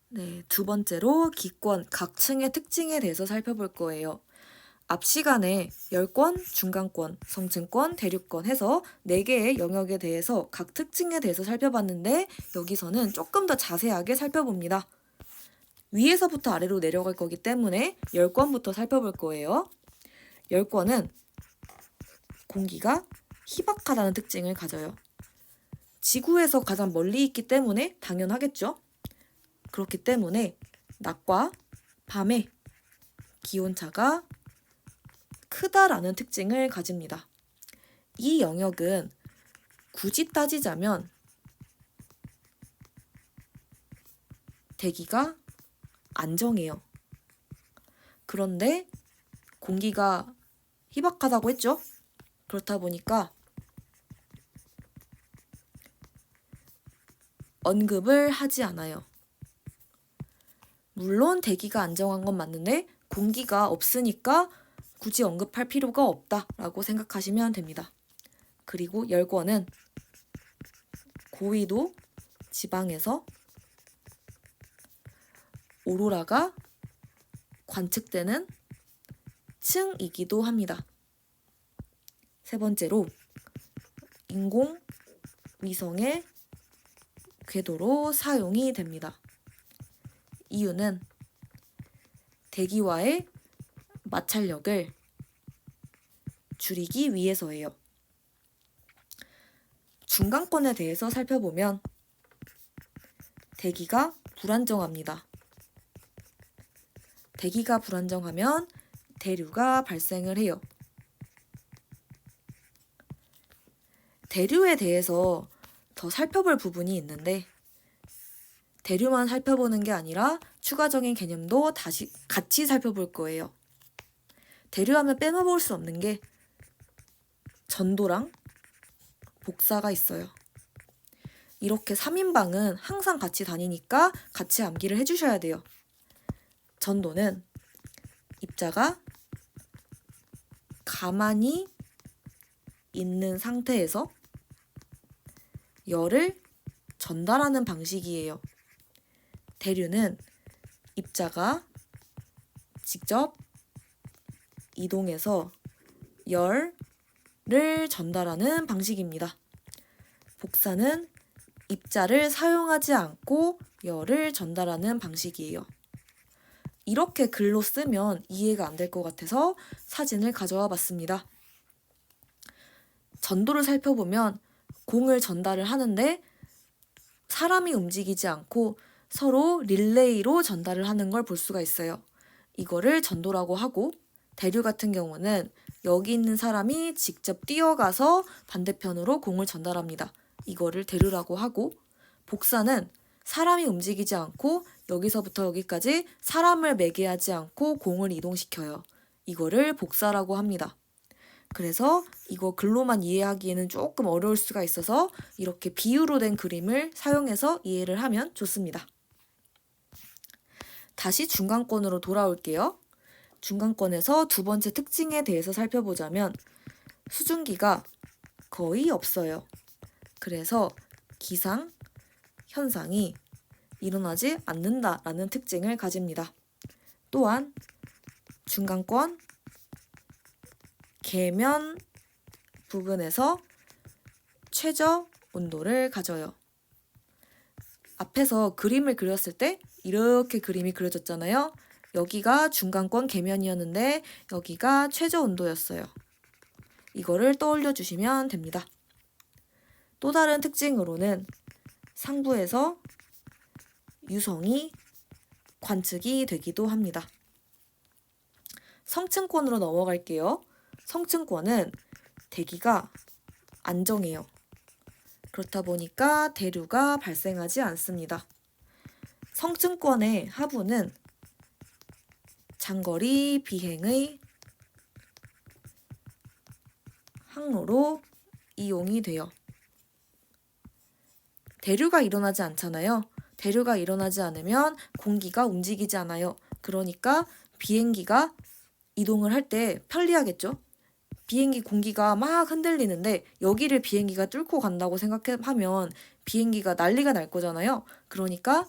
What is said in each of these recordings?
네, 두 번째로 기권, 각 층의 특징에 대해서 살펴볼 거예요. 앞 시간에 열권, 중간권, 성층권, 대류권 해서 4개의 영역에 대해서 각 특징에 대해서 살펴봤는데 여기서는 조금 더 자세하게 살펴봅니다. 위에서부터 아래로 내려갈 거기 때문에 열권부터 살펴볼 거예요. 열권은 공기가 희박하다는 특징을 가져요. 지구에서 가장 멀리 있기 때문에 당연하겠죠. 그렇기 때문에 낮과 밤의 기온차가 크다라는 특징을 가집니다. 이 영역은 굳이 따지자면 대기가 안정해요. 그런데 공기가 희박하다고 했죠? 그렇다 보니까 언급을 하지 않아요. 물론 대기가 안정한 건 맞는데 공기가 없으니까 굳이 언급할 필요가 없다라고 생각하시면 됩니다. 그리고 열권은 고위도 지방에서 오로라가 관측되는 층이기도 합니다. 세 번째로 인공위성의 궤도로 사용이 됩니다. 이유는 대기와의 마찰력을 줄이기 위해서예요. 중간권에 대해서 살펴보면 대기가 불안정합니다. 대기가 불안정하면 대류가 발생을 해요. 대류에 대해서 더 살펴볼 부분이 있는데 대류만 살펴보는 게 아니라 추가적인 개념도 같이 살펴볼 거예요. 대류하면 빼먹을 수 없는 게 전도랑 복사가 있어요. 이렇게 3인방은 항상 같이 다니니까 같이 암기를 해주셔야 돼요. 전도는 입자가 가만히 있는 상태에서 열을 전달하는 방식이에요. 대류는 입자가 직접 이동해서 열을 전달하는 방식입니다. 복사는 입자를 사용하지 않고 열을 전달하는 방식이에요. 이렇게 글로 쓰면 이해가 안 될 것 같아서 사진을 가져와 봤습니다. 전도를 살펴보면 공을 전달을 하는데 사람이 움직이지 않고 서로 릴레이로 전달을 하는 걸 볼 수가 있어요. 이거를 전도라고 하고 대류 같은 경우는 여기 있는 사람이 직접 뛰어가서 반대편으로 공을 전달합니다. 이거를 대류라고 하고 복사는 사람이 움직이지 않고 여기서부터 여기까지 사람을 매개하지 않고 공을 이동시켜요. 이거를 복사라고 합니다. 그래서 이거 글로만 이해하기에는 조금 어려울 수가 있어서 이렇게 비유로 된 그림을 사용해서 이해를 하면 좋습니다. 다시 중간권으로 돌아올게요. 중간권에서 두 번째 특징에 대해서 살펴보자면 수증기가 거의 없어요. 그래서 기상 현상이 일어나지 않는다라는 특징을 가집니다. 또한 중간권 계면 부분에서 최저 온도를 가져요. 앞에서 그림을 그렸을 때 이렇게 그림이 그려졌잖아요. 여기가 중간권 계면이었는데 여기가 최저 온도였어요. 이거를 떠올려 주시면 됩니다. 또 다른 특징으로는 상부에서 유성이 관측이 되기도 합니다. 성층권으로 넘어갈게요. 성층권은 대기가 안정해요. 그렇다 보니까 대류가 발생하지 않습니다. 성층권의 하부는 장거리 비행의 항로로 이용이 돼요. 대류가 일어나지 않잖아요. 대류가 일어나지 않으면 공기가 움직이지 않아요. 그러니까 비행기가 이동을 할 때 편리하겠죠? 비행기 공기가 막 흔들리는데 여기를 비행기가 뚫고 간다고 생각하면 비행기가 난리가 날 거잖아요. 그러니까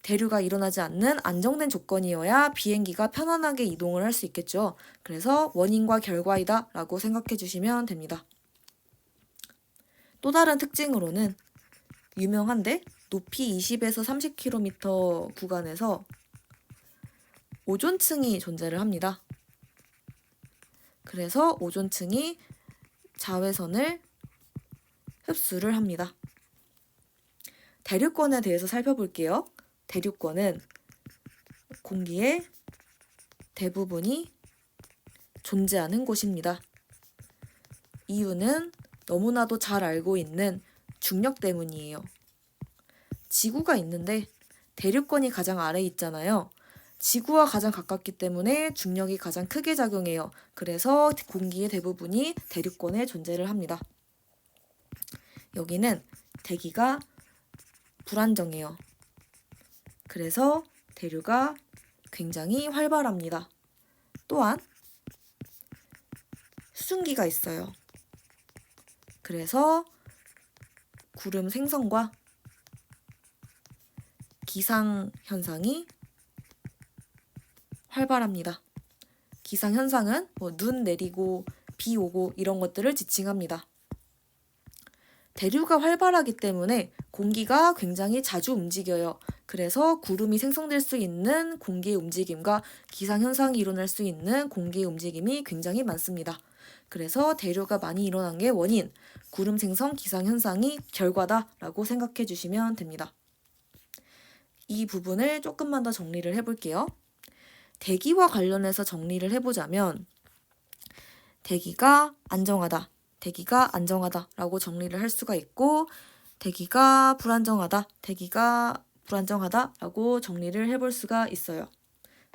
대류가 일어나지 않는 안정된 조건이어야 비행기가 편안하게 이동을 할 수 있겠죠. 그래서 원인과 결과이다 라고 생각해 주시면 됩니다. 또 다른 특징으로는 유명한데 높이 20에서 30km 구간에서 오존층이 존재를 합니다. 그래서 오존층이 자외선을 흡수를 합니다. 대류권에 대해서 살펴볼게요. 대류권은 공기의 대부분이 존재하는 곳입니다. 이유는 너무나도 잘 알고 있는 중력 때문이에요. 지구가 있는데 대류권이 가장 아래에 있잖아요. 지구와 가장 가깝기 때문에 중력이 가장 크게 작용해요. 그래서 공기의 대부분이 대류권에 존재를 합니다. 여기는 대기가 불안정해요. 그래서 대류가 굉장히 활발합니다. 또한 수증기가 있어요. 그래서 구름 생성과 기상 현상이 활발합니다. 기상 현상은 눈 내리고 비 오고 이런 것들을 지칭합니다. 대류가 활발하기 때문에 공기가 굉장히 자주 움직여요. 그래서 구름이 생성될 수 있는 공기의 움직임과 기상 현상이 일어날 수 있는 공기의 움직임이 굉장히 많습니다. 그래서 대류가 많이 일어난 게 원인, 구름 생성 기상 현상이 결과다라고 생각해 주시면 됩니다. 이 부분을 조금만 더 정리를 해볼게요. 대기와 관련해서 정리를 해보자면 대기가 안정하다, 대기가 안정하다라고 정리를 할 수가 있고 대기가 불안정하다, 대기가 불안정하다라고 정리를 해볼 수가 있어요.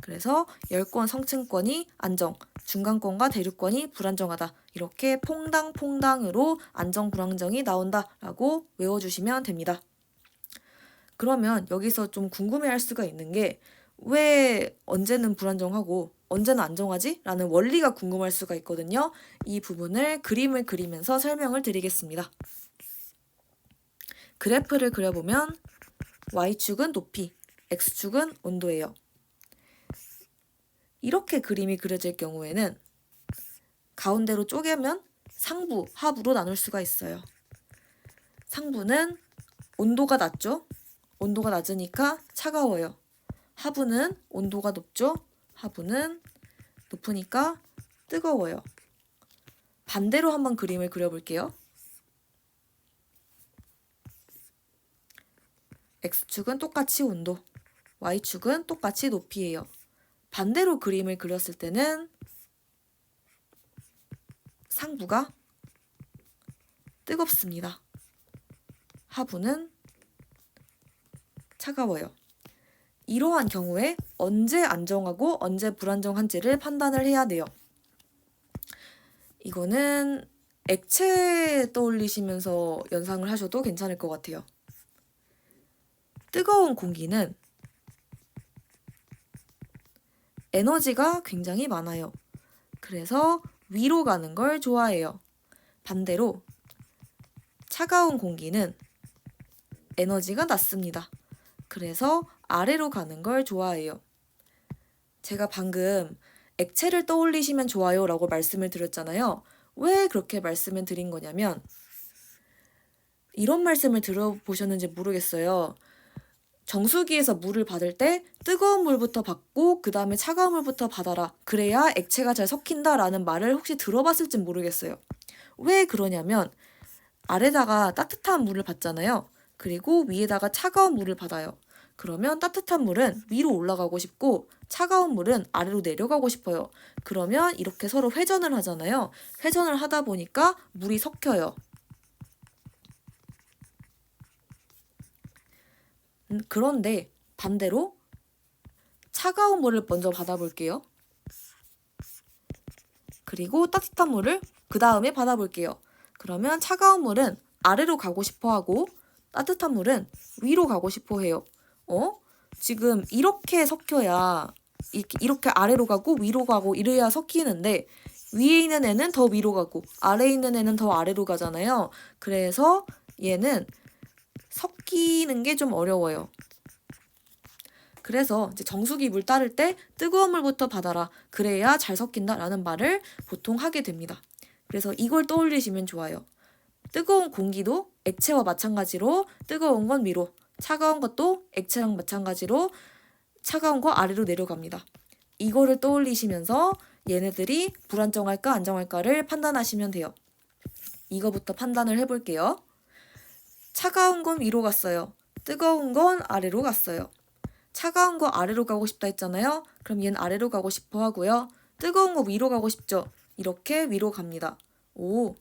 그래서 열권 성층권이 안정, 중간권과 대류권이 불안정하다. 이렇게 퐁당퐁당으로 안정, 불안정이 나온다라고 외워주시면 됩니다. 그러면 여기서 좀 궁금해할 수가 있는 게 왜 언제는 불안정하고 언제는 안정하지? 라는 원리가 궁금할 수가 있거든요. 이 부분을 그림을 그리면서 설명을 드리겠습니다. 그래프를 그려보면 Y축은 높이, X축은 온도예요. 이렇게 그림이 그려질 경우에는 가운데로 쪼개면 상부, 하부로 나눌 수가 있어요. 상부는 온도가 낮죠? 온도가 낮으니까 차가워요. 하부는 온도가 높죠? 하부는 높으니까 뜨거워요. 반대로 한번 그림을 그려볼게요. X축은 똑같이 온도, Y축은 똑같이 높이예요. 반대로 그림을 그렸을 때는 상부가 뜨겁습니다. 하부는 차가워요. 이러한 경우에 언제 안정하고 언제 불안정한지를 판단을 해야 돼요. 이거는 액체 떠올리시면서 연상을 하셔도 괜찮을 것 같아요. 뜨거운 공기는 에너지가 굉장히 많아요. 그래서 위로 가는 걸 좋아해요. 반대로 차가운 공기는 에너지가 낮습니다. 그래서 아래로 가는 걸 좋아해요. 제가 방금 액체를 떠올리시면 좋아요 라고 말씀을 드렸잖아요. 왜 그렇게 말씀을 드린 거냐면 이런 말씀을 들어보셨는지 모르겠어요. 정수기에서 물을 받을 때 뜨거운 물부터 받고 그 다음에 차가운 물부터 받아라. 그래야 액체가 잘 섞인다 라는 말을 혹시 들어봤을지 모르겠어요. 왜 그러냐면 아래다가 따뜻한 물을 받잖아요. 그리고 위에다가 차가운 물을 받아요. 그러면 따뜻한 물은 위로 올라가고 싶고 차가운 물은 아래로 내려가고 싶어요. 그러면 이렇게 서로 회전을 하잖아요. 회전을 하다 보니까 물이 섞여요. 그런데 반대로 차가운 물을 먼저 받아볼게요. 그리고 따뜻한 물을 그 다음에 받아볼게요. 그러면 차가운 물은 아래로 가고 싶어 하고 따뜻한 물은 위로 가고 싶어 해요. 지금 이렇게 섞여야 이렇게 아래로 가고 위로 가고 이래야 섞이는데 위에 있는 애는 더 위로 가고 아래에 있는 애는 더 아래로 가잖아요. 그래서 얘는 섞이는 게 좀 어려워요. 그래서 이제 정수기 물 따를 때 뜨거운 물부터 받아라. 그래야 잘 섞인다라는 말을 보통 하게 됩니다. 그래서 이걸 떠올리시면 좋아요. 뜨거운 공기도 액체와 마찬가지로 뜨거운 건 위로, 차가운 것도 액체랑 마찬가지로 차가운 거 아래로 내려갑니다. 이거를 떠올리시면서 얘네들이 불안정할까 안정할까를 판단하시면 돼요. 이거부터 판단을 해볼게요. 차가운 건 위로 갔어요. 뜨거운 건 아래로 갔어요. 차가운 거 아래로 가고 싶다 했잖아요. 그럼 얘는 아래로 가고 싶어 하고요. 뜨거운 거 위로 가고 싶죠. 이렇게 위로 갑니다. 오,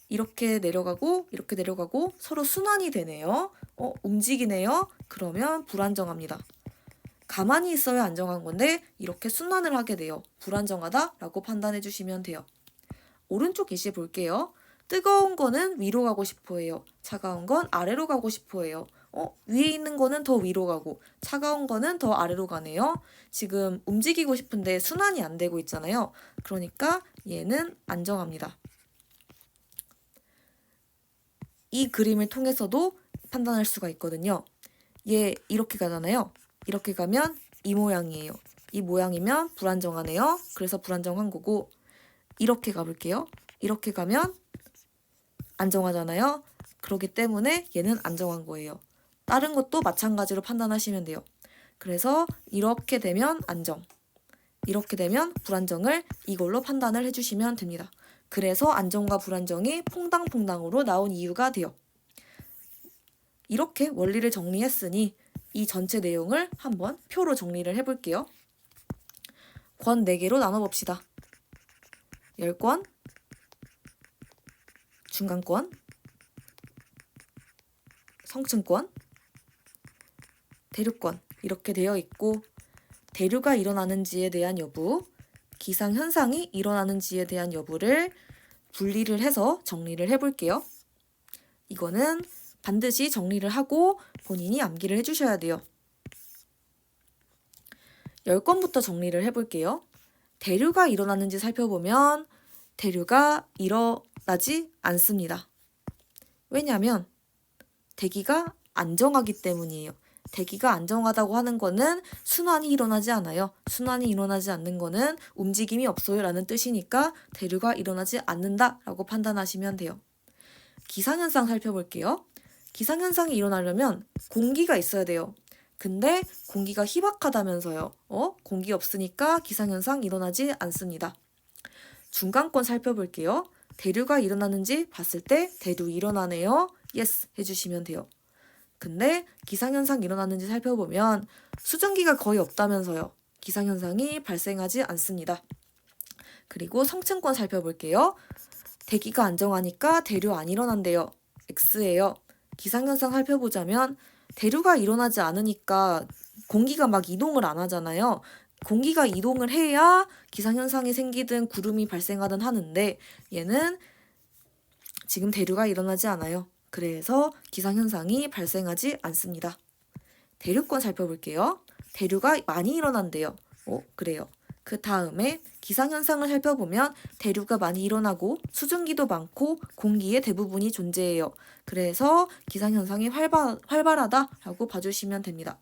이렇게 내려가고 이렇게 내려가고 서로 순환이 되네요. 움직이네요. 그러면 불안정합니다. 가만히 있어야 안정한 건데 이렇게 순환을 하게 돼요. 불안정하다라고 판단해 주시면 돼요. 오른쪽 예시 볼게요. 뜨거운 거는 위로 가고 싶어 해요. 차가운 건 아래로 가고 싶어 해요. 위에 있는 거는 더 위로 가고 차가운 거는 더 아래로 가네요. 지금 움직이고 싶은데 순환이 안 되고 있잖아요. 그러니까 얘는 안정합니다. 이 그림을 통해서도 판단할 수가 있거든요. 얘 이렇게 가잖아요. 이렇게 가면 이 모양이에요. 이 모양이면 불안정하네요. 그래서 불안정한 거고, 이렇게 가볼게요. 이렇게 가면 안정하잖아요. 그렇기 때문에 얘는 안정한 거예요. 다른 것도 마찬가지로 판단하시면 돼요. 그래서 이렇게 되면 안정, 이렇게 되면 불안정을 이걸로 판단을 해주시면 됩니다. 그래서 안정과 불안정이 퐁당퐁당으로 나온 이유가 돼요. 이렇게 원리를 정리했으니 이 전체 내용을 한번 표로 정리를 해볼게요. 권 4개로 나눠봅시다. 열권, 중간권, 성층권, 대류권 이렇게 되어 있고, 대류가 일어나는지에 대한 여부, 기상현상이 일어나는지에 대한 여부를 분리를 해서 정리를 해볼게요. 이거는 반드시 정리를 하고 본인이 암기를 해주셔야 돼요. 10건부터 정리를 해볼게요. 대류가 일어나는지 살펴보면 대류가 일어나지 않습니다. 왜냐하면 대기가 안정하기 때문이에요. 대기가 안정하다고 하는 거는 순환이 일어나지 않아요. 순환이 일어나지 않는 거는 움직임이 없어요 라는 뜻이니까 대류가 일어나지 않는다라고 판단하시면 돼요. 기상현상 살펴볼게요. 기상현상이 일어나려면 공기가 있어야 돼요. 근데 공기가 희박하다면서요. 공기 없으니까 기상현상 일어나지 않습니다. 중간권 살펴볼게요. 대류가 일어나는지 봤을 때 대류 일어나네요. 예스 해주시면 돼요. 근데 기상현상 일어나는지 살펴보면 수증기가 거의 없다면서요. 기상현상이 발생하지 않습니다. 그리고 성층권 살펴볼게요. 대기가 안정하니까 대류 안 일어난대요. X예요. 기상현상 살펴보자면 대류가 일어나지 않으니까 공기가 막 이동을 안 하잖아요. 공기가 이동을 해야 기상현상이 생기든 구름이 발생하든 하는데 얘는 지금 대류가 일어나지 않아요. 그래서 기상현상이 발생하지 않습니다. 대류권 살펴볼게요. 대류가 많이 일어난대요. 그래요. 그 다음에 기상현상을 살펴보면 대류가 많이 일어나고 수증기도 많고 공기의 대부분이 존재해요. 그래서 기상현상이 활발하다라고 봐주시면 됩니다.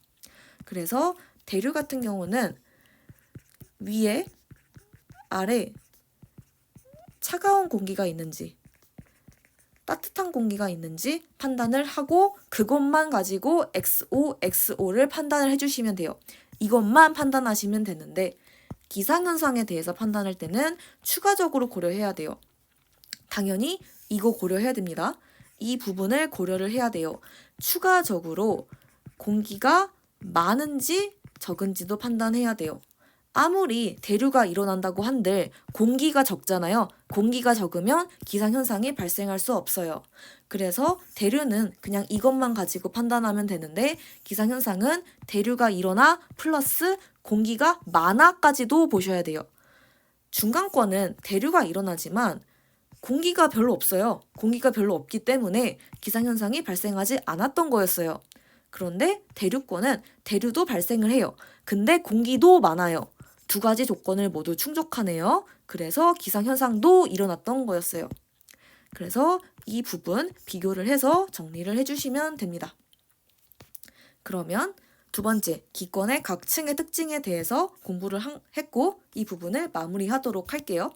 그래서 대류 같은 경우는 위에, 아래 차가운 공기가 있는지 따뜻한 공기가 있는지 판단을 하고 그것만 가지고 XO, XO를 판단을 해주시면 돼요. 이것만 판단하시면 되는데 기상현상에 대해서 판단할 때는 추가적으로 고려해야 돼요. 당연히 이거 고려해야 됩니다. 이 부분을 고려를 해야 돼요. 추가적으로 공기가 많은지 적은지도 판단해야 돼요. 아무리 대류가 일어난다고 한들 공기가 적잖아요. 공기가 적으면 기상현상이 발생할 수 없어요. 그래서 대류는 그냥 이것만 가지고 판단하면 되는데 기상현상은 대류가 일어나 플러스 공기가 많아까지도 보셔야 돼요. 중간권은 대류가 일어나지만 공기가 별로 없어요. 공기가 별로 없기 때문에 기상현상이 발생하지 않았던 거였어요. 그런데 대류권은 대류도 발생을 해요. 근데 공기도 많아요. 두 가지 조건을 모두 충족하네요. 그래서 기상현상도 일어났던 거였어요. 그래서 이 부분 비교를 해서 정리를 해주시면 됩니다. 그러면 두 번째, 기권의 각 층의 특징에 대해서 공부를 했고 이 부분을 마무리하도록 할게요.